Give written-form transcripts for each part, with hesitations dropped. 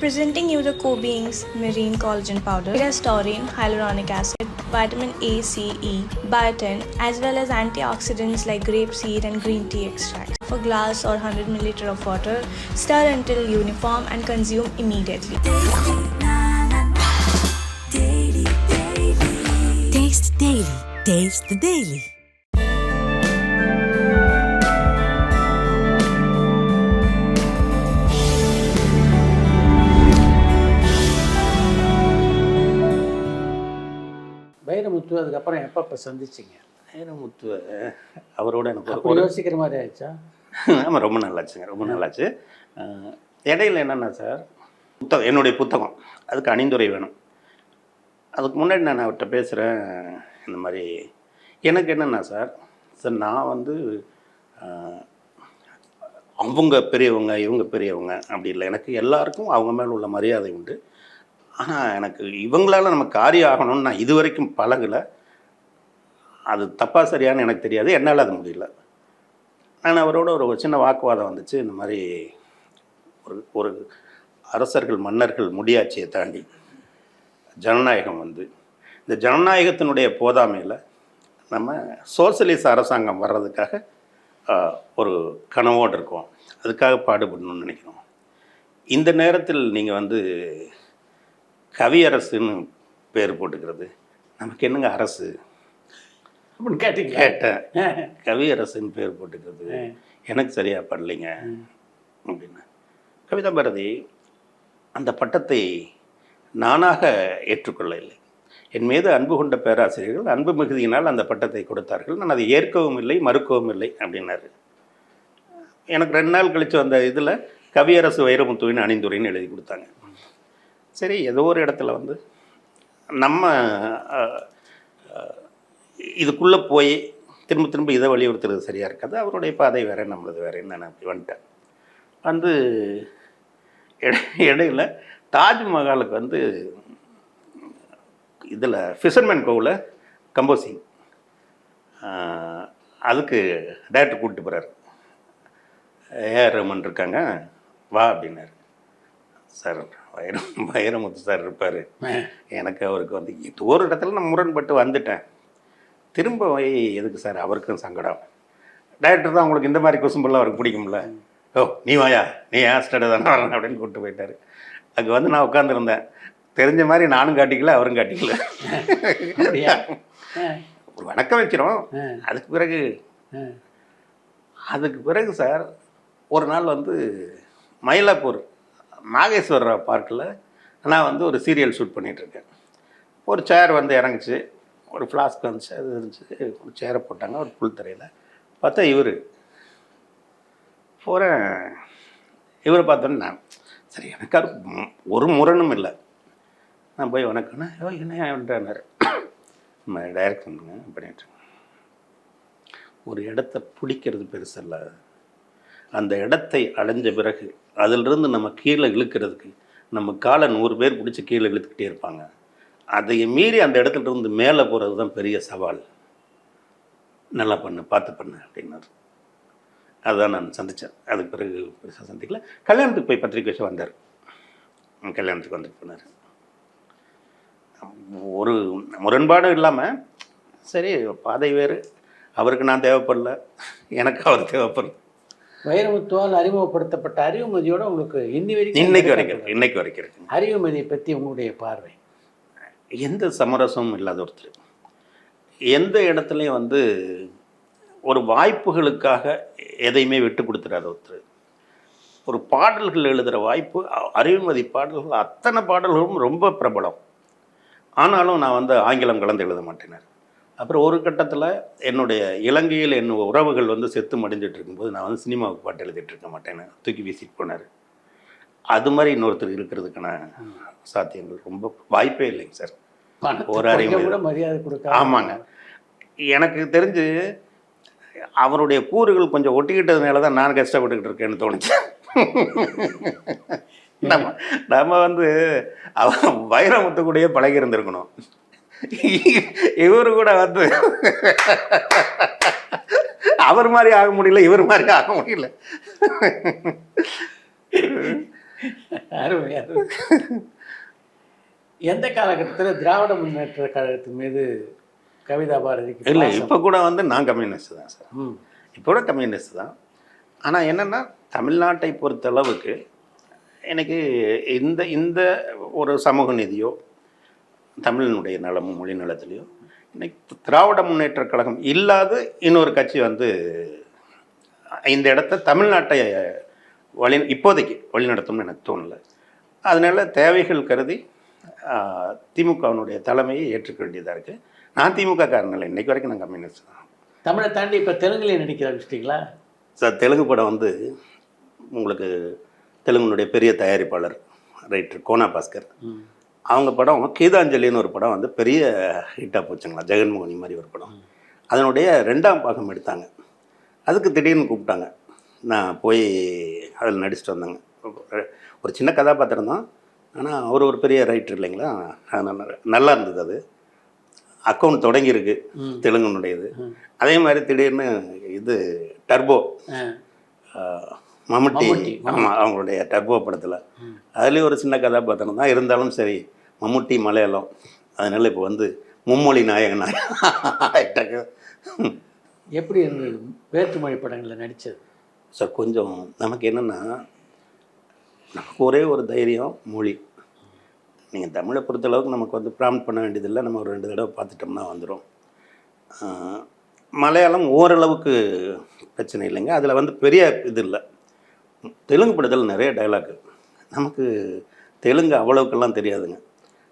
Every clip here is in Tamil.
Presenting you the Co-Beings Marine Collagen Powder. It has taurine, hyaluronic acid, vitamin A, C, E, biotin, as well as antioxidants like grapeseed and green tea extracts. For a glass or 100 ml of water, stir until uniform and consume immediately. Taste Daily. Taste the Daily. Vairamuthu அதுக்கப்புறம் எப்போ சந்திச்சிங்க? வைரமுத்துவை அவரோட எனக்கு அப்படி யோசிக்கிற மாதிரி ஆயிடுச்சா? ஆமாம், ரொம்ப நல்லாச்சுங்க, ரொம்ப நல்லாச்சு. இடையில என்னென்னா சார், என்னுடைய புத்தகம் அதுக்கு அணிந்துரை வேணும். அதுக்கு முன்னாடி நான் அவர்கிட்ட பேசுகிறேன். இந்த மாதிரி எனக்கு என்னென்னா சார், நான் வந்து அவங்க பெரியவங்க இவங்க பெரியவங்க அப்படி இல்லை. எனக்கு எல்லாருக்கும் அவங்க மேலே உள்ள மரியாதை உண்டு. ஆனால் எனக்கு இவங்களால நம்ம காரியம் ஆகணும்னு நான் இது வரைக்கும் பழகலை. அது தப்பாக சரியானு எனக்கு தெரியாது, என்னால் அது முடியல. நான் அவரோட ஒரு சின்ன வாக்குவாதம் வந்துச்சு. இந்த மாதிரி ஒரு அரசர்கள் மன்னர்கள் முடியாட்சியை தாண்டி ஜனநாயகம் வந்து, இந்த ஜனநாயகத்தினுடைய போதாமையில் நம்ம சோசியலிச அரசாங்கம் வர்றதுக்காக ஒரு கனவோடு இருக்கோம். அதுக்காக பாடுபடணும்னு நினைக்கிறோம். இந்த நேரத்தில் நீங்கள் வந்து கவியரசுன்னு பேர் போட்டுக்கிறது, நமக்கு என்னங்க அரசு அப்படின்னு கேட்டேன். கவியரசுன்னு பேர் போட்டுக்கிறது எனக்கு சரியாக படலைங்க அப்படின்னு. கவிதா பாரதி அந்த பட்டத்தை நானாக ஏற்றுக்கொள்ள இல்லை. என் மீது அன்பு கொண்ட பேராசிரியர்கள் அன்பு மிகுதியினால் அந்த பட்டத்தை கொடுத்தார்கள். நான் அதை ஏற்கவும் இல்லை, மறுக்கவும் இல்லை அப்படின்னாரு. எனக்கு 2 நாள் கழித்து வந்த இதில் கவியரசு வைரமுத்துவின் அணிந்துரைன்னு எழுதி கொடுத்தாங்க. சரி, ஏதோ ஒரு இடத்துல வந்து நம்ம இதுக்குள்ளே போய் திரும்ப திரும்ப இதை வலியுறுத்துறது சரியாக இருக்காது. அவருடைய பாதை வேறு, நம்மளது வேறேன்னு நான் அப்படி வந்துட்டேன். வந்து இடையில் தாஜ்மஹாலுக்கு வந்து இதில் ஃபிஷர்மேன் கோவில் கம்போசிங் அதுக்கு டேரக்டர் கூப்பிட்டு போகிறார். ஏஆர் ரஹ்மான் இருக்காங்க, வா அப்படின்னாரு. சார் வைரமுத்து சார் இருப்பார். எனக்கு அவருக்கு வந்து ஒரு இடத்துல நான் முரண்பட்டு வந்துட்டேன். திரும்ப எதுக்கு சார், அவருக்கும் சங்கடம். டைரக்டர் தான் உங்களுக்கு இந்த மாதிரி குசும்பெல்லாம் அவருக்கு பிடிக்கும்ல. ஓ நீ வாயா, நீ ஆஸ்டர்டு தானே வரணும் அப்படின்னு கூப்பிட்டு போயிட்டார். அங்கே வந்து நான் உட்காந்துருந்தேன். தெரிஞ்ச மாதிரி நானும் காட்டிக்கல, அவரும் காட்டிக்கல. ஒரு வணக்கம் வைக்கிறோம். அதுக்கு பிறகு சார் ஒரு நாள் வந்து மயிலாப்பூர் நாகேஸ்வர பார்க்கில் நான் வந்து ஒரு சீரியல் ஷூட் பண்ணிகிட்ருக்கேன். ஒரு சேர் வந்து இறங்குச்சு, ஒரு ஃப்ளாஸ்க் வந்துச்சு, அது இருந்துச்சு. ஒரு சேரை போட்டாங்க ஒரு புல் தரையில். பார்த்தா போகிறேன். இவரை பார்த்தோன்னே நான் சரி, எனக்கு ஒரு முரணும் இல்லை. நான் போய் வணக்கம்னா என்னன்றார். நம்ம டைரக்ட் பண்ணுங்க பண்ணிட்டு. ஒரு இடத்த பிடிக்கிறது பெருசல்ல, அந்த இடத்தை அடைஞ்ச பிறகு அதிலிருந்து நம்ம கீழே இழுக்கிறதுக்கு நம்ம காலை 100 பேர் பிடிச்சி கீழே இழுத்துக்கிட்டே இருப்பாங்க. அதை மீறி அந்த இடத்துல இருந்து மேலே போகிறது தான் பெரிய சவால். நல்லா பண்ணு, பார்த்து பண்ணு அப்படின்னாரு. அதுதான் நான் சந்தித்தேன். அதுக்கு பிறகு பெருசாக சந்திக்கல. கல்யாணத்துக்கு போய் பத்திரிக்கை வச்சு வந்தார். கல்யாணத்துக்கு வந்துட்டு போனார். ஒரு முரண்பாடும் இல்லாமல் சரி, பாதை வேறு. அவருக்கு நான் தேவைப்படல, எனக்கு அவர் தேவைப்படல. வைரமுத்துவால் அறிமுகப்படுத்தப்பட்ட அறிவுமதியோட உங்களுக்கு இன்னைக்கு வரைக்கும் இருக்கு. அறிவுமதியை பற்றி உங்களுடைய பார்வை? எந்த சமரசமும் இல்லாத ஒருத்தர், எந்த இடத்துலையும் வந்து ஒரு வாய்ப்புகளுக்காக எதையுமே விட்டு கொடுத்துறாரு ஒருத்தர். ஒரு பாடல்கள் எழுதுகிற வாய்ப்பு, அறிவுமதி பாடல்கள் அத்தனை பாடல்களும் ரொம்ப பிரபலம். ஆனாலும் நான் வந்து ஆங்கிலம் கலந்து எழுத மாட்டேனார். அப்புறம் ஒரு கட்டத்தில் என்னுடைய இலங்கையில் உறவுகள் வந்து செத்து மடிஞ்சிட்டு இருக்கும்போது நான் வந்து சினிமாவுக்கு பாட்டு எழுதிட்டு இருக்க மாட்டேன்னு தூக்கி வீசிட்டு போனார். அது மாதிரி இன்னொருத்தர் இருக்கிறதுக்கான சாத்தியங்கள் ரொம்ப வாய்ப்பே இல்லைங்க சார். ஒரு அறிவு மரியாதை கொடுக்க. ஆமாங்க, எனக்கு தெரிஞ்சு அவருடைய கூறுகள் கொஞ்சம் ஒட்டிக்கிட்டதுனால தான் நான் கஷ்டப்பட்டுக்கிட்டு இருக்கேன்னு தோணுச்சு. நம்ம வந்து வைரமுத்து கூடயே பழகி இருந்திருக்கணும். இவரு கூட வந்து அவர் மாதிரி ஆக முடியல, இவர் மாதிரி ஆக முடியல. அருமை அருமை. எந்த காலகட்டத்தில் திராவிட முன்னேற்ற கழகத்தின் மீது கவிதா பாரதிக்கு இல்லை, பாசம்? இப்போ கூட வந்து நான் கம்யூனிஸ்ட் தான் சார். ம். இப்போ கூட கம்யூனிஸ்ட் தான். ஆனால் என்னென்னா தமிழ்நாட்டை பொறுத்தளவுக்கு எனக்கு இந்த இந்த ஒரு சமூக நீதியோ தமிழினுடைய நலமும் மொழி நலத்திலையோ இன்னைக்கு திராவிட முன்னேற்ற கழகம் இல்லாத இன்னொரு கட்சி வந்து இந்த இடத்த தமிழ்நாட்டை இப்போதைக்கு வழிநடத்தும்னு எனக்கு தோணலை. அதனால தேவைகள் கருதி திமுகவினுடைய தலைமையை ஏற்றுக்க வேண்டியதாக இருக்குது. நான் திமுக காரணம் இல்லை, இன்றைக்கு வரைக்கும் நான் கம்யூனிஸ்ட் தான். தமிழை தாண்டி இப்போ தெலுங்குலேயே நடிக்க ஆரம்பிச்சிட்டிங்களா? சார், தெலுங்கு படம் வந்து உங்களுக்கு தெலுங்குனுடைய பெரிய தயாரிப்பாளர் ரைட்டர் கோனா பாஸ்கர், அவங்க படம் கீதாஞ்சலின்னு ஒரு படம் வந்து பெரிய ஹிட்டாக போச்சுங்களா, ஜெகன்மோகனி மாதிரி ஒரு படம். அதனுடைய 2ஆம் பாகம் எடுத்தாங்க. அதுக்கு திடீர்னு கூப்பிட்டாங்க. நான் போய் அதில் நடிச்சுட்டு வந்தாங்க. ஒரு சின்ன கதாபாத்திரம் தான், ஆனால் அவர் ஒரு பெரிய ரைட்டர் இல்லைங்களா, அதனால் நல்லா இருந்தது. அது அக்கௌண்ட் தொடங்கியிருக்கு தெலுங்குனுடையது. அதே மாதிரி திடீர்னு இது டர்போ மம்முட்டி, ஆமாம், அவங்களுடைய டர்போ படத்தில் அதுலேயும் ஒரு சின்ன கதாபாத்திரம் தான் இருந்தாலும் சரி, மம்முட்டி மலையாளம், அதனால் இப்போ வந்து மும்மொழி நாயகன் ஆகிட்டாங்க. எப்படி இருந்தது வேற்றுமொழி படங்களில் நடித்தது? சார், கொஞ்சம் நமக்கு என்னென்னா, நமக்கு ஒரே ஒரு தைரியம் மொழி. நீங்கள் தமிழை பொறுத்தளவுக்கு நமக்கு வந்து ப்ராம்ப்ட் பண்ண வேண்டியதில்லை, நம்ம ஒரு 2 தடவை பார்த்துட்டோம்னா வந்துடும். மலையாளம் ஓரளவுக்கு பிரச்சனை இல்லைங்க, அதில் வந்து பெரிய இது இல்லை. தெலுங்கு படத்தில் நிறைய டைலாக்கு, நமக்கு தெலுங்கு அவ்வளவுக்கெல்லாம் தெரியாதுங்க.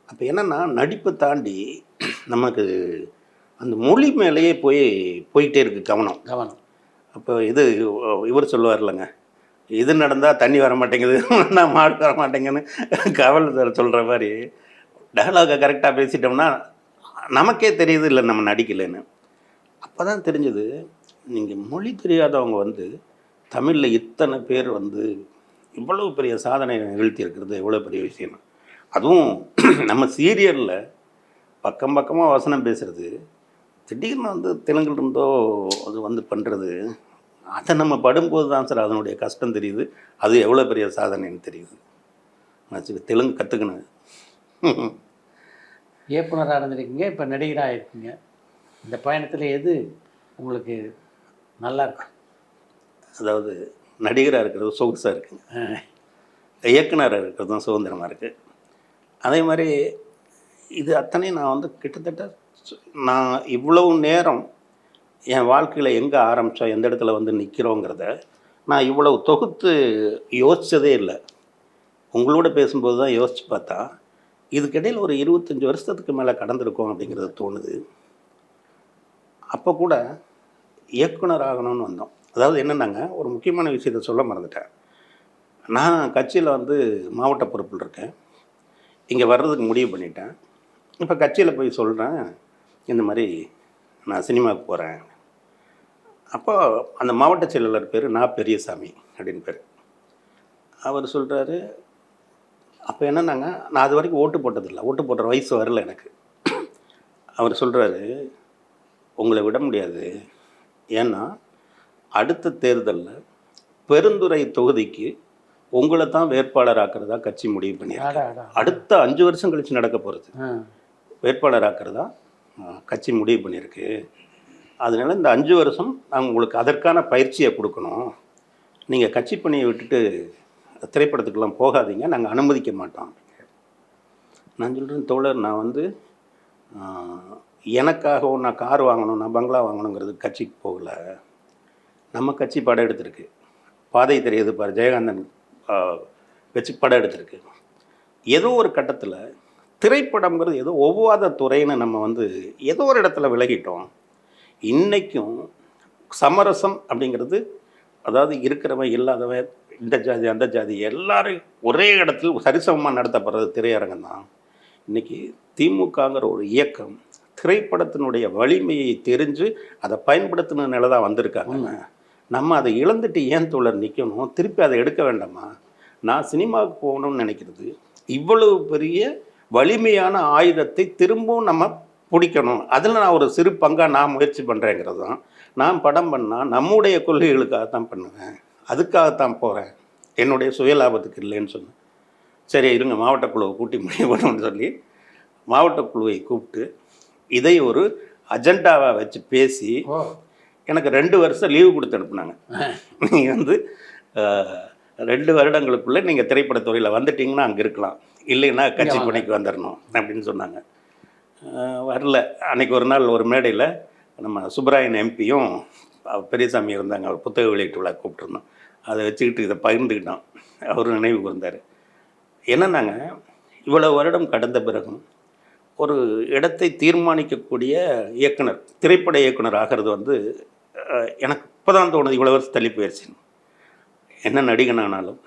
அப்போ என்னென்னா, நடிப்பை தாண்டி நமக்கு அந்த மொழி மேலேயே போயிட்டே இருக்குது கவனம். அப்போ இவர் சொல்லுவார் இல்லைங்க, இது நடந்தால் தண்ணி வர மாட்டேங்குது, நான் மாடு வர மாட்டேங்குன்னு கவலை சொல்கிற மாதிரி டயலாகை கரெக்டாக பேசிட்டோம்னா நமக்கே தெரியுது இல்லை நம்ம நடிக்கலைன்னு. அப்போ தான் தெரிஞ்சது, நீங்கள் மொழி தெரியாதவங்க வந்து தமிழில் இத்தனை பேர் வந்து இவ்வளோ பெரிய சாதனை நிகழ்த்தி இருக்கிறது எவ்வளோ பெரிய விஷயம். அதுவும் நம்ம சீரியலில் பக்கம் பக்கமாக வசனம் பேசுகிறது, திடீர்னு வந்து தெலுங்குலேருந்தோ அது வந்து பண்ணுறது, அதை நம்ம படும்போது தான் சார் அதனுடைய கஷ்டம் தெரியுது, அது எவ்வளோ பெரிய சாதனைன்னு தெரியுது. நான் தெலுங்கு கற்றுக்கணும். இயக்குனராக இருந்திருக்கீங்க, இப்போ நடிகராக இருக்கீங்க. இந்த பயணத்தில் எது உங்களுக்கு நல்லா இருக்கு? அதாவது நடிகராக இருக்கிறது சொகுசாக இருக்குங்க, இயக்குனராக இருக்கிறது தான் சுதந்திரமாக இருக்குது. அதே மாதிரி இது அத்தனையும் நான் வந்து கிட்டத்தட்ட நான் இவ்வளவு நேரம் என் வாழ்க்கையில் எங்கே ஆரம்பித்தோம், எந்த இடத்துல வந்து நிற்கிறோங்கிறத நான் இவ்வளவு தொகுத்து யோசித்ததே இல்லை. உங்களோட பேசும்போது தான் யோசித்து பார்த்தா இதுக்கிடையில் ஒரு 25 வருஷத்துக்கு மேலே கடந்திருக்கோம் அப்படிங்கிறது தோணுது. அப்போ கூட இயக்குனர் ஆகணும்னு வந்தோம். அதாவது என்னென்னாங்க, ஒரு முக்கியமான விஷயத்தை சொல்ல மறந்துட்டேன். நான் கட்சியில் வந்து மாவட்ட பொறுப்பில் இருக்கேன், இங்கே வர்றதுக்கு முடிவு பண்ணிட்டேன். இப்போ கட்சியில் போய் சொல்கிறேன், இந்த மாதிரி நான் சினிமாவுக்கு போகிறேன். அப்போ அந்த மாவட்ட செயலாளர் பேர் நான் பெரியசாமி அப்படின்னு பேர். அவர் சொல்கிறாரு, அப்போ என்னன்னாங்க, நான் அது வரைக்கும் ஓட்டு போட்டதில்லை, ஓட்டு போடுற வயசு வரல எனக்கு. அவர் சொல்கிறாரு, உங்களை விட முடியாது, ஏன்னா அடுத்த தேர்தலில் பெருந்துறை தொகுதிக்கு உங்களை தான் வேட்பாளர் ஆக்கிறதா கட்சி முடிவு பண்ணியிருக்காங்க. அடுத்த 5 வருஷம் கழித்து நடக்க போகிறது வேட்பாளர் ஆக்கிறதா கட்சி முடிவு பண்ணியிருக்கு. அதனால் இந்த 5 வருஷம் நாங்கள் உங்களுக்கு அதற்கான பயிற்சியை கொடுக்கணும், நீங்கள் கட்சி பணியை விட்டுட்டு திரைப்படத்துக்கெல்லாம் போகாதீங்க, நாங்கள் அனுமதிக்க மாட்டோம். நான் சொல்கிறேன், தோழர், நான் வந்து எனக்காகவும் நான் கார் வாங்கணும், நான் பங்களா வாங்கணுங்கிறது கட்சிக்கு போகலை. நம்ம கட்சி படம் எடுத்திருக்கு, பாதை தெரியுது பாரு, ஜெயகாந்தன் வச்சு படம் எடுத்திருக்கு. ஏதோ ஒரு கட்டத்தில் திரைப்படங்கிறது ஏதோ ஒவ்வாத துறைன்னு நம்ம வந்து ஏதோ ஒரு இடத்துல விலகிட்டோம். இன்றைக்கும் சமரசம் அப்படிங்கிறது, அதாவது இருக்கிறவன் இல்லாதவன், இந்த ஜாதி அந்த ஜாதி எல்லாரும் ஒரே இடத்தில் சரிசமமாக நடத்தப்படுறது திரையரங்கம் தான். இன்றைக்கி திமுகங்கிற ஒரு இயக்கம் திரைப்படத்தினுடைய வலிமையை தெரிஞ்சு அதை பயன்படுத்தின நிலை தான் வந்திருக்காங்க. நம்ம அதை இழந்துட்டு ஏன் தோழர் நிற்கணும், திருப்பி அதை எடுக்க வேண்டாமா? நான் சினிமாவுக்கு போகணும்னு நினைக்கிறது, இவ்வளவு பெரிய வலிமையான ஆயுதத்தை திரும்பவும் நம்ம பிடிக்கணும், அதில் நான் ஒரு சிறு பங்காக நான் முயற்சி பண்ணுறேங்கிறது தான். நான் படம் பண்ணால் நம்முடைய கொள்கைகளுக்காக தான் பண்ணுவேன், அதுக்காகத்தான் போகிறேன், என்னுடைய சுயலாபத்துக்கு இல்லைன்னு சொன்னேன். சரி இருங்க மாவட்ட குழுவை கூட்டி முடிவு பண்ணணும்னு சொல்லி மாவட்ட குழுவை கூப்பிட்டு இதை ஒரு அஜெண்டாவை வச்சு பேசி எனக்கு 2 வருஷம் லீவு கொடுத்து அனுப்புனாங்க. நீங்கள் வந்து 2 வருடங்களுக்குள்ளே நீங்கள் திரைப்படத்துறையில் வந்துட்டிங்கன்னா அங்கே இருக்கலாம், இல்லைன்னா கட்சி பணிக்கு வந்துடணும் அப்படின்னு சொன்னாங்க. வரல. அன்றைக்கி ஒரு நாள் ஒரு மேடையில் நம்ம சுப்பராயன் எம்பியும் பெரியசாமி இருந்தாங்க, அவர் புத்தக வெளியீட்டு விழா கூப்பிட்டுருந்தோம். அதை வச்சுக்கிட்டு இதை பகிர்ந்துக்கிட்டோம். அவர் நினைவு கூர்ந்தார். என்னன்னாங்க, இவ்வளோ வருடம் கடந்த பிறகும் ஒரு இடத்தை தீர்மானிக்கக்கூடிய இயக்குனர், திரைப்பட இயக்குனர் ஆகிறது வந்து எனக்கு இப்போ தான் தோணுது. இவ்வளோ வருஷம் தள்ளி போயிடுச்சு. என்ன நடிகன் ஆனாலும்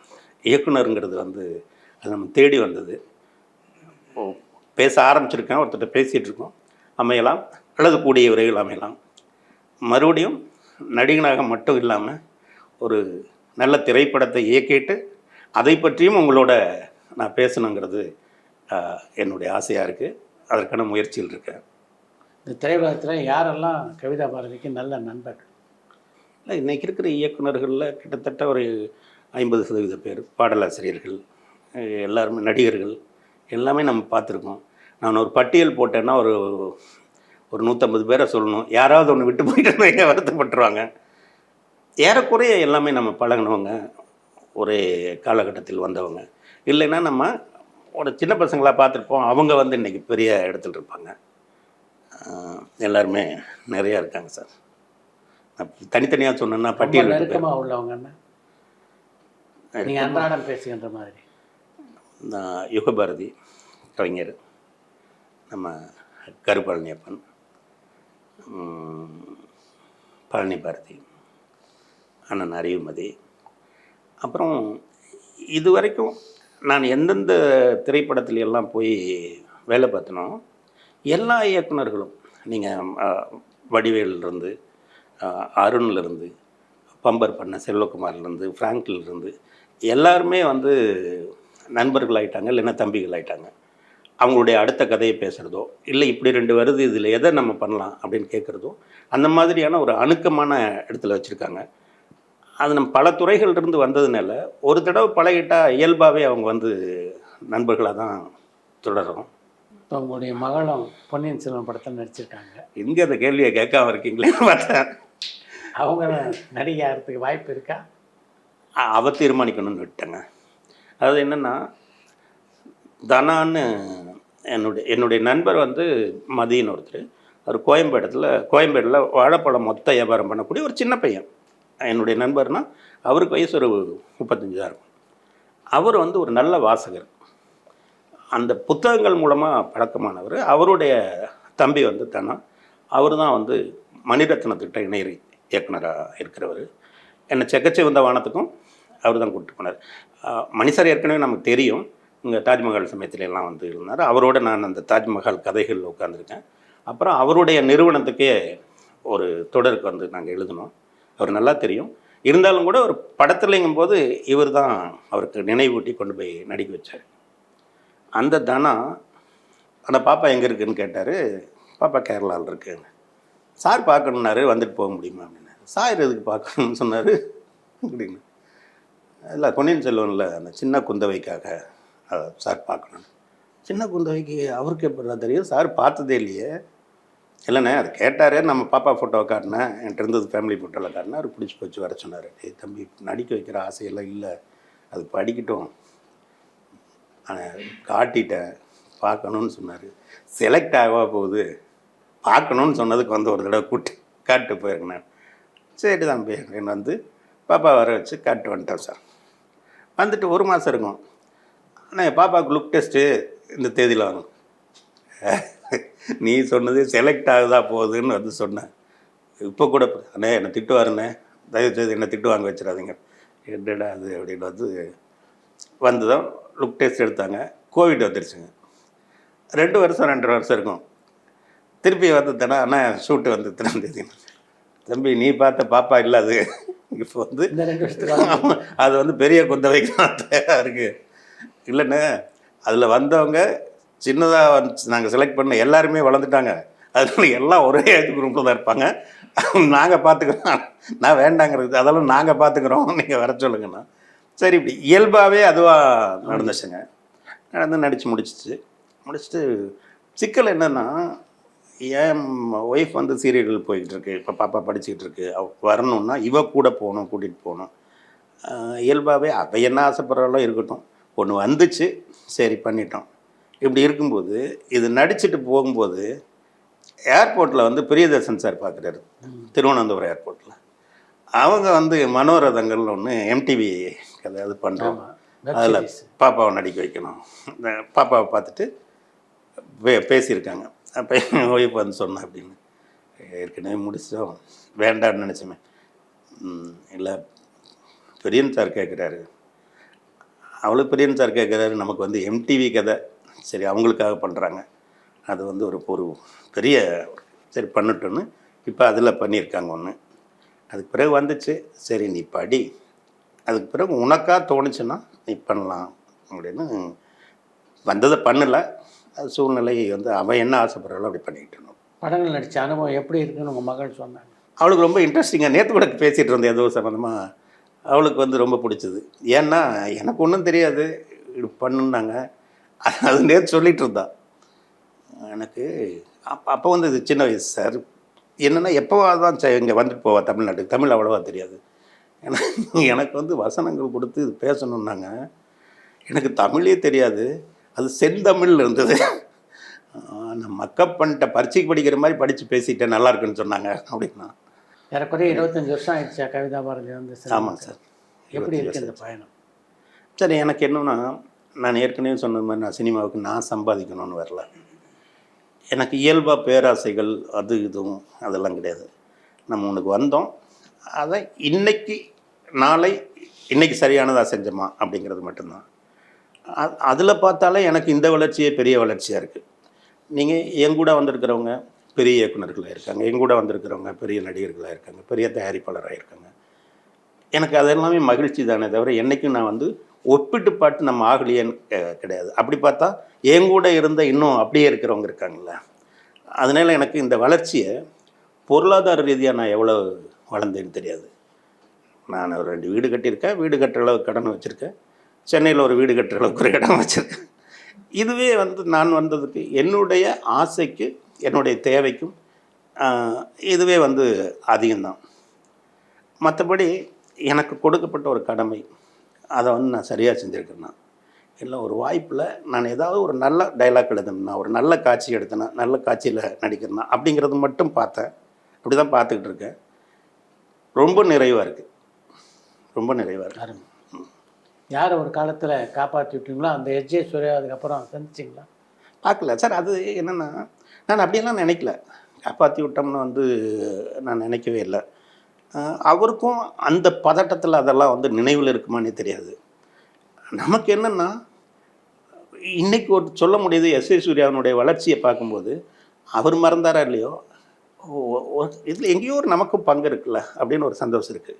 இயக்குனருங்கிறது வந்து அது நம்ம தேடி வந்தது. பேச ஆரம்பிச்சிருக்கேன், ஒருத்தர்கிட்ட பேசிகிட்டு இருக்கோம், அமையலாம் அல்லது கூடிய விரைவில் அமையலாம். மறுபடியும் நடிகனாக மட்டும் இல்லாமல் ஒரு நல்ல திரைப்படத்தை இயக்கிட்டு அதை பற்றியும் உங்களோட நான் பேசணுங்கிறது என்னுடைய ஆசையாக இருக்குது. அதற்கான முயற்சியில் இருக்கேன். இந்த திரையுலகத்தில் யாரெல்லாம் கவிதா பாரதிக்கு நல்ல நண்பர்கள்? இல்லை, இன்றைக்கி இருக்கிற இயக்குநர்களில் கிட்டத்தட்ட ஒரு 50% பேர் பாடலாசிரியர்கள், எல்லாருமே நடிகர்கள், எல்லாமே நம்ம பார்த்துருக்கோம். நான் ஒரு பட்டியல் போட்டேன்னா ஒரு 150 பேரை சொல்லணும். யாராவது ஒன்று விட்டு போயிட்டு வருத்தப்பட்டுருவாங்க. ஏறக்குறைய எல்லாமே நம்ம பழகினவங்க, ஒரே காலகட்டத்தில் வந்தவங்க. இல்லைன்னா நம்ம ஒரு சின்ன பசங்களாக பார்த்துருப்போம், அவங்க வந்து இன்றைக்கி பெரிய இடத்துல இருப்பாங்க. எல்லாருமே நிறையா இருக்காங்க சார். தனித்தனியாக சொன்னேன்னா பட்டியல் நெருக்கமாக உள்ளவங்கன்னா நீங்கள் அன்றாடம் பேசுகின்ற மாதிரி. நான் யுகபாரதி கவிஞர், நம்ம கருப்பழனியப்பன், பழனி பாரதி, அண்ணன் அறிவுமதி. அப்புறம் இது வரைக்கும் நான் எந்தெந்த திரைப்படத்துல எல்லாம் போய் வேலை பார்த்தனோ எல்லா இயக்குனர்களும், நீங்கள் வடிவேலிருந்து, அருண்லேருந்து, பம்பர் பண்ண செல்வகுமார்லேருந்து, ஃப்ராங்க்லிருந்து எல்லாருமே வந்து நண்பர்களாயிட்டாங்க, இல்லைன்னா தம்பிகள் ஆகிட்டாங்க. அவங்களுடைய அடுத்த கதையை பேசுகிறதோ, இல்லை இப்படி 2 வருது, இதில் எதை நம்ம பண்ணலாம் அப்படின்னு கேட்குறதோ, அந்த மாதிரியான ஒரு அணுக்கமான இடத்துல வச்சுருக்காங்க. அது நம்ம பல துறைகள்லேருந்து வந்ததுனால ஒரு தடவை பழகிட்டால் இயல்பாகவே அவங்க வந்து நண்பர்களாக தான் தொடரும். இப்போ உங்களுடைய மகளும் பொன்னியின் செல்வன் படத்தில் நடிச்சிருக்காங்க. எங்கே அந்த கேள்வியை கேட்காம இருக்கீங்களேன்னு பார்த்தேன். அவங்க நடிகை ஆகிறதுக்கு வாய்ப்பு இருக்கா? அவ தீர்மானிக்கணும்னு விட்டேங்க. அதாவது என்னென்னா, தனான்னு என்னுடைய நண்பர் வந்து மதியன்னு ஒருத்தர், அவர் கோயம்பேடில் வாழைப்பழம் மொத்த வியாபாரம் பண்ணக்கூடிய ஒரு சின்ன பையன். என்னுடைய நண்பர்னால் அவருக்கு வயசு ஒரு 35 தான் இருக்கும். அவர் வந்து ஒரு நல்ல வாசகர், அந்த புத்தகங்கள் மூலமாக பழக்கமானவர். அவருடைய தம்பி வந்து தானா, அவர் தான் வந்து மணிரத்னத்திட்ட இணை இயக்குனராக இருக்கிறவர். என்னை செக்கச்சிவந்த வானத்துக்கும் அவர் தான் கூப்பிட்டு போனார். மணி சார் ஏற்கனவே நமக்கு தெரியும், இங்கே தாஜ்மஹால் சமயத்துல எல்லாம் வந்து இருந்தார். அவரோட நான் அந்த தாஜ்மஹால் கதைகளில் உட்காந்துருக்கேன். அப்புறம் அவருடைய நிறுவனத்துக்கே ஒரு தொடருக்கு வந்து நாங்கள் எழுதினோம். அவர் நல்லா தெரியும். இருந்தாலும் கூட ஒரு படத்துலைங்கும் போது இவர் தான் அவருக்கு நினைவூட்டி கொண்டு போய் நடிக்க வச்சார். அந்த தனா அந்த பாப்பா எங்கே இருக்குதுன்னு கேட்டார். பாப்பா கேரளாவில் இருக்குன்னு. சார் பார்க்கணுன்னாரு, வந்துட்டு போக முடியுமா அப்படின்னாரு. சார் எதுக்கு பார்க்கணுன்னு சொன்னார் அப்படின்னு. இல்லை, பொன்னியின் செல்வனில் அந்த சின்ன குந்தவைக்காக சார் பார்க்கணும். சின்ன குந்தவைக்கு அவருக்கு எப்படி தெரியும்? சார் பார்த்ததே இல்லையே. இல்லைண்ணே, அது கேட்டார், நம்ம பாப்பா ஃபோட்டோவை காட்டினேன், என்கிட்ட இருந்தது ஃபேமிலி ஃபோட்டோவில் காட்டினேன், அவர் பிடிச்சி போச்சு வர சொன்னார். தம்பி நடிக்க வைக்கிற ஆசையெல்லாம் இல்லை, அது படிக்கட்டும், காட்டிட்டேன், பார்க்கணுன்னு சொன்னார். செலக்ட் ஆகவா போகுது, பார்க்கணுன்னு சொன்னதுக்கு வந்து ஒரு தடவை காட்டு போயிருக்கேன். சரி தம்பி என்ன வந்து பாப்பா வர வச்சு காட்டு வந்துட்டோம் சார். வந்துட்டு 1 மாதம் இருக்கும். ஆனால் பாப்பாவுக்கு லுக் டெஸ்ட்டு இந்த தேதியில் வரும். நீ சொன்னது செலக்ட் ஆகுதா போகுதுன்னு வந்து சொன்னேன். இப்போ கூட அண்ணே என்னை திட்டுவாருண்ணே, தயவுசெய்து என்னை திட்டு வாங்க வச்சிடாதீங்க. என்னடா அது அப்படின்னு வந்து தான் லுக் டெஸ்ட் எடுத்தாங்க. கோவிட் வந்துருச்சுங்க. 2 வருஷம் 2.5 வருஷம் இருக்கும். திருப்பி வந்து தானே அண்ணா ஷூட்டு வந்து 3ஆம் தேதி. தம்பி நீ பார்த்த பாப்பா இல்லை, அது இப்போ வந்து அது வந்து பெரிய குந்தவைக்கு தான் தயாராக இருக்குது. இல்லைண்ணே, அதில் வந்தவங்க சின்னதாக வந்து நாங்கள் செலக்ட் பண்ண எல்லாருமே வளர்ந்துட்டாங்க. அதனால எல்லாம் ஒரே ஏஜ் குரூப்பில் தான் இருப்பாங்க. நாங்கள் பார்த்துக்குறோம், நான் வேண்டாங்கிறது, அதெல்லாம் நாங்கள் பார்த்துக்குறோம், நீங்கள் வர சொல்லுங்கண்ணா. சரி, இப்படி இயல்பாகவே அதுவாக நடந்துச்சுங்க. நடந்து நடித்து முடிச்சுட்டு சிக்கல் என்னென்னா என் ஒய்ஃப் வந்து சீரியல் போய்கிட்டு இருக்கு, இப்போ பாப்பா படிச்சுக்கிட்டு இருக்கு, அவ வரணுன்னா இவ கூட போகணும், கூட்டிகிட்டு போகணும். இயல்பாகவே அவள் என்ன ஆசைப்படுறாலோ இருக்கட்டும், ஒன்று வந்துச்சு, சரி பண்ணிட்டோம். இப்படி இருக்கும்போது இது நடிச்சுட்டு போகும்போது ஏர்போர்ட்டில் வந்து பிரியதர்ஷன் சார் பார்க்குறாரு, திருவனந்தபுரம் ஏர்போர்ட்டில். அவங்க வந்து மனோரதங்கள்னு ஒன்று எம்டிவி கதை பண்ணுறோம், அதில் பாப்பாவை நடிக்க வைக்கணும். பாப்பாவை பார்த்துட்டு பேசியிருக்காங்க. அப்போ என் ஒய்ஃப் வந்து சொன்னேன் அப்படின்னு, ஏற்கனவே முடிச்சோம், வேண்டான்னு நினச்சோமே. இல்லை பெரியன் சார் கேட்குறாரு, அவளுக்கு பெரியன் சார் கேட்குறாரு, நமக்கு வந்து எம்டிவி கதை, சரி அவங்களுக்காக பண்ணுறாங்க, அது வந்து ஒரு பெரிய சரி பண்ணட்டுன்னு இப்போ அதில் பண்ணியிருக்காங்க ஒன்று. அதுக்கு பிறகு வந்துச்சு, சரி நீ படி, அதுக்கு பிறகு உனக்காக தோணுச்சுன்னா நீ பண்ணலாம் அப்படின்னு வந்ததை பண்ணலை. அது சூழ்நிலை வந்து அவன் என்ன ஆசைப்படுறாளோ அப்படி பண்ணிக்கிட்டு இருந்தோம். படங்கள் நடித்த அனுபவம் எப்படி இருக்குன்னு உங்கள் மகள் சொன்னாங்க? அவளுக்கு ரொம்ப இன்ட்ரெஸ்டிங்காக நேற்று கூட பேசிகிட்டு இருந்தேன் ஏதோ சம்மந்தமாக. அவளுக்கு வந்து ரொம்ப பிடிச்சது. ஏன்னா எனக்கு ஒன்றும் தெரியாது, இது பண்ணுன்னாங்க. அது நேற்று சொல்லிகிட்டு இருந்தா எனக்கு. அப்போ வந்து இது சின்ன வயசு சார், என்னென்னா எப்போவாது தான் இங்கே வந்துட்டு போவா தமிழ்நாட்டுக்கு, தமிழ் அவ்வளோவா தெரியாது. ஏன்னா எனக்கு வந்து வசனங்கள் கொடுத்து இது பேசணுன்னாங்க, எனக்கு தமிழே தெரியாது, அது செந்தமிழ் இருந்தது. நான் மக்கப் பண்ணிட்ட, பரீட்சைக்கு படிக்கிற மாதிரி படித்து பேசிட்டேன், நல்லா இருக்குன்னு சொன்னாங்க அப்படின்னா. ஏறக்குறைய 25 வருஷம் ஆயிடுச்சா கவிதா பாரதி வந்து? ஆமாம் சார். எப்படி இருக்குது இந்த பயணம்? சரி, எனக்கு என்னென்னா, நான் ஏற்கனவே சொன்ன மாதிரி நான் சினிமாவுக்கு நான் சம்பாதிக்கணும்னு வரல. எனக்கு இயல்பாக பேராசைகள் அது இதுவும் அதெல்லாம் கிடையாது. நம்ம உனக்கு வந்தோம், அதை இன்னைக்கு நாளை இன்றைக்கி சரியானதாக செஞ்சோமா அப்படிங்கிறது மட்டும்தான். அதில் பார்த்தாலே எனக்கு இந்த வளர்ச்சியே பெரிய வளர்ச்சியாக இருக்குது. நீங்கள் எங்கூட வந்திருக்கிறவங்க பெரிய இயக்குநர்களாக இருக்காங்க, எங்கூட வந்திருக்கிறவங்க பெரிய நடிகர்களாக இருக்காங்க, பெரிய தயாரிப்பாளராக இருக்காங்க. எனக்கு அதெல்லாமே மகிழ்ச்சி தானே தவிர என்றைக்கும் நான் வந்து ஒப்பிட்டு பாட்டு நம்ம ஆகலையேன்னு கிடையாது. அப்படி பார்த்தா எங்கூட இருந்த இன்னும் அப்படியே இருக்கிறவங்க இருக்காங்கள. அதனால் எனக்கு இந்த வளர்ச்சியை பொருளாதார ரீதியாக நான் எவ்வளோ வளர்ந்தேன்னு தெரியாது. நான் ஒரு 2 வீடு கட்டியிருக்கேன், வீடு கட்டுற அளவுக்கு கடன் வச்சுருக்கேன், சென்னையில் ஒரு வீடு கட்டுற அளவுக்கு ஒரு இடம் வச்சுருக்கேன். இதுவே வந்து நான் வந்ததுக்கு என்னுடைய ஆசைக்கு என்னுடைய தேவைக்கும் இதுவே வந்து அதிகம்தான். மற்றபடி எனக்கு கொடுக்கப்பட்ட ஒரு கடமை, அதை வந்து நான் சரியாக செஞ்சுருக்கேன்னா, இல்லை ஒரு வாய்ப்பில் நான் ஏதாவது ஒரு நல்ல டைலாக் எழுதணும்னா, ஒரு நல்ல காட்சி எடுத்தேன்னா, நல்ல காட்சியில் நடிக்கிறேன்னா அப்படிங்கிறது மட்டும் பார்த்தேன். அப்படி தான் பார்த்துக்கிட்டு இருக்கேன். ரொம்ப நிறைவாக இருக்குது, ரொம்ப நிறைவாக இருக்குது. யார் ஒரு காலத்தில் காப்பாற்றி விட்டீங்களோ அந்த எஸ்ஜே சூர்யா அதுக்கப்புறம் சந்திச்சிங்களா? பார்க்கல சார். அது என்னென்னா, நான் அப்படியெல்லாம் நினைக்கல. காப்பாற்றி விட்டோம்னு வந்து நான் நினைக்கவே இல்லை. அவருக்கும் அந்த பதட்டத்தில் அதெல்லாம் வந்து நினைவில் இருக்குமானே தெரியாது. நமக்கு என்னென்னா, இன்றைக்கி ஒரு சொல்ல முடியுது, எஸ்ஏ சூர்யாவினுடைய வளர்ச்சியை பார்க்கும்போது அவர் மறந்தாரா இல்லையோ, இதில் எங்கேயோ ஒரு நமக்கும் பங்கு இருக்குல்ல அப்படின்னு ஒரு சந்தோஷம் இருக்குது.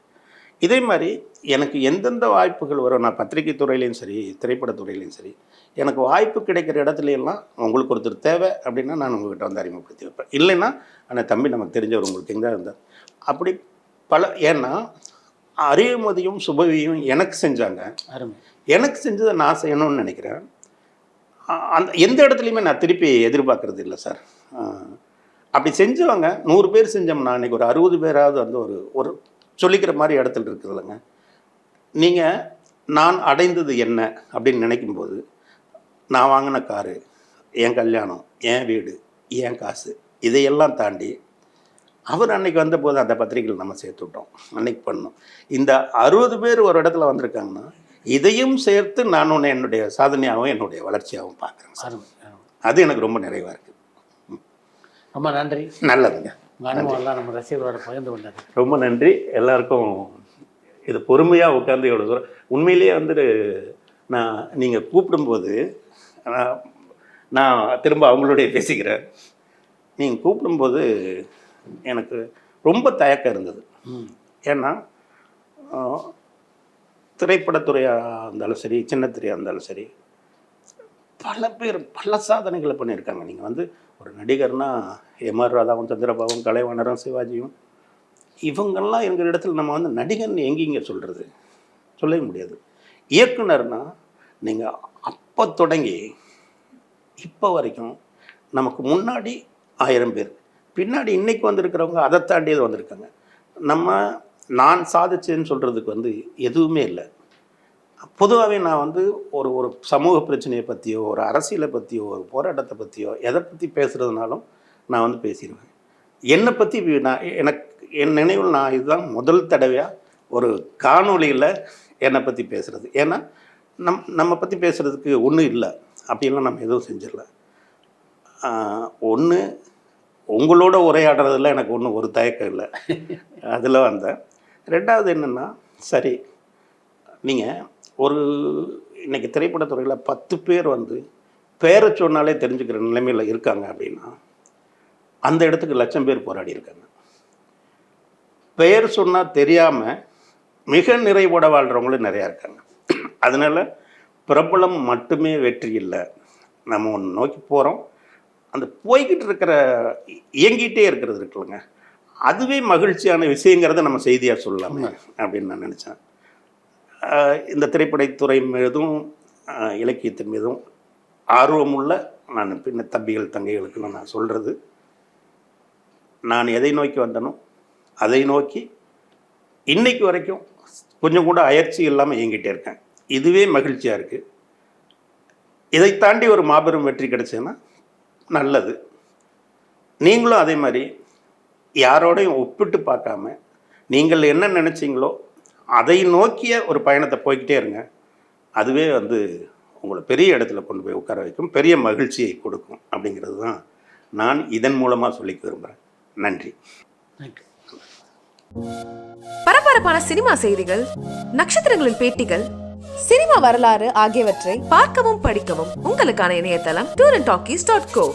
இதே மாதிரி எனக்கு எந்தெந்த வாய்ப்புகள் வரும், நான் பத்திரிகை துறையிலையும் சரி, திரைப்படத்துறையிலையும் சரி, எனக்கு வாய்ப்பு கிடைக்கிற இடத்துலையெல்லாம் உங்களுக்கு ஒருத்தர் தேவை அப்படின்னா நான் உங்கள்கிட்ட வந்து அறிமுகப்படுத்தி வைப்பேன். இல்லைன்னா ஆனால் தம்பி நமக்கு தெரிஞ்சவர் உங்களுக்கு எங்கே இருந்தார் அப்படி பல. ஏன்னா அறிவுமதியும் சுபவியும் எனக்கு செஞ்சாங்க, எனக்கு செஞ்சதை நான் செய்யணும்னு நினைக்கிறேன். அந்த எந்த இடத்துலையுமே நான் திருப்பி எதிர்பார்க்கறது இல்லை சார். அப்படி செஞ்சவங்க 100 பேர் செஞ்சோம்னா இன்றைக்கி ஒரு 60 பேராவது வந்து ஒரு சொல்லிக்கிற மாதிரி இடத்துல இருக்குதுல்லங்க. நீங்கள் நான் அடைந்தது என்ன அப்படின்னு நினைக்கும்போது, நான் வாங்கின காரு, என் கல்யாணம், என் வீடு, என் காசு, இதையெல்லாம் தாண்டி அவர் அன்றைக்கி வந்தபோது அந்த பத்திரிகையில் நம்ம சேர்த்து விட்டோம், அன்றைக்கி பண்ணோம். இந்த 60 பேர் ஒரு இடத்துல வந்திருக்காங்கன்னா இதையும் சேர்த்து நான் ஒன்று என்னுடைய சாதனையாகவும் என்னுடைய வளர்ச்சியாகவும் பார்க்குறேன் சார். அது எனக்கு ரொம்ப நிறைவாக இருக்குது. ரொம்ப நன்றி. நல்லதுங்க. அனுபவம்லாம் நம்ம ரசிகர்களோட பகிர்ந்து கொண்டாரு. ரொம்ப நன்றி எல்லாருக்கும். இது பொறுமையாக உட்காந்து எவ்வளோ தூரம் உண்மையிலேயே வந்துட்டு நீங்கள் கூப்பிடும்போது நான் திரும்ப அவங்களுடைய பேசிக்கிறேன். நீங்கள் கூப்பிடும்போது எனக்கு ரொம்ப தயக்கம் இருந்தது. ஏன்னா திரைப்படத்துறையாக இருந்தாலும் சரி, சின்ன திரையாக இருந்தாலும் சரி, பல பேர் பல சாதனைகளை பண்ணியிருக்காங்க. நீங்கள் வந்து ஒரு நடிகர்னால் எம்ஆர் ராதாவும், சந்திரபாபும், கலைவாணரும், சிவாஜியும், இவங்கெல்லாம் எங்கள் இடத்துல நம்ம வந்து நடிகர்னு எங்கேங்க சொல்கிறது, சொல்லவே முடியாது. இயக்குனர்னால் நீங்கள் அப்போ தொடங்கி இப்போ வரைக்கும் நமக்கு முன்னாடி 1000 பேர், பின்னாடி இன்னைக்கு வந்திருக்கிறவங்க அதை தாண்டியது வந்திருக்காங்க. நான் சாதிச்சேன்னு சொல்கிறதுக்கு வந்து எதுவுமே இல்லை. பொதுவாகவே நான் வந்து ஒரு சமூக பிரச்சனையை பற்றியோ, ஒரு அரசியலை பற்றியோ, ஒரு போராட்டத்தை பற்றியோ, எதை பற்றி பேசுகிறதுனாலும் நான் வந்து பேசிடுவேன். என்னை பற்றி என் நினைவில் நான் இதுதான் முதல் தடவையாக ஒரு காணொளியில் என்னை பற்றி பேசுகிறது. ஏன்னா நம்ம பற்றி பேசுகிறதுக்கு ஒன்றும் இல்லை, அப்படின்லாம் நம்ம எதுவும் செஞ்சிடல. ஒன்று உங்களோட உரையாடுறதுல எனக்கு ஒன்றும் ஒரு தயக்கம் இல்லை, அதில் வந்தேன். ரெண்டாவது என்னென்னா, சரி நீங்கள் இன்றைக்கி திரைப்படத்துறையில் 10 பேர் வந்து பேரை சொன்னாலே தெரிஞ்சுக்கிற நிலைமையில் இருக்காங்க அப்படின்னா, அந்த இடத்துக்கு 1,00,000 பேர் போராடி இருக்காங்க. பெயர் சொன்னால் தெரியாமல் மிக நிறைவோட வாழ்கிறவங்களும் நிறையா இருக்காங்க. அதனால் பிரபலம் மட்டுமே வெற்றி இல்லை, நம்ம ஒன்று நோக்கி போகிறோம். அந்த போய்கிட்டு இருக்கிற இயங்கிட்டே இருக்கிறது இருக்குல்லங்க, அதுவே மகிழ்ச்சியான விஷயங்கிறத நம்ம செய்தியாக சொல்லலாமே அப்படின்னு நான் நினச்சேன். இந்த திரைப்படத்துறை மீதும் இலக்கியத்தின் மீதும் ஆர்வமுள்ள நான் பின்ன தம்பிகள் தங்கைகளுக்கு நான் சொல்கிறது, நான் எதை நோக்கி வந்தனோ அதை நோக்கி இன்னைக்கு வரைக்கும் கொஞ்சம் கூட அயற்சி இல்லாமல் இயங்கிட்டே இருக்கேன். இதுவே மகிழ்ச்சியாக இருக்குது. இதை தாண்டி ஒரு மாபெரும் வெற்றி கிடைச்சேன்னா நல்லது. நீங்களும் அதே மாதிரி யாரோடையும் ஒப்பிட்டு பார்க்காம நீங்கள் என்ன நினச்சிங்களோ அதை நோக்கிய ஒரு பயணத்தை போய்கிட்டே இருங்க. அதுவே வந்து உங்களை பெரிய இடத்துல கொண்டு போய் உட்கார வைக்கும், பெரிய மகிழ்ச்சியை கொடுக்கும். அப்படிங்கிறது தான் நான் இதன் மூலமாக சொல்லிக்க விரும்புகிறேன். நன்றி. பரபரப்பான சினிமா செய்திகள், நட்சத்திரங்களின் பேட்டிகள், சினிமா வரலாறு ஆகியவற்றை பார்க்கவும் படிக்கவும் உங்களுக்கான இணையதளம் tourantalkies.co.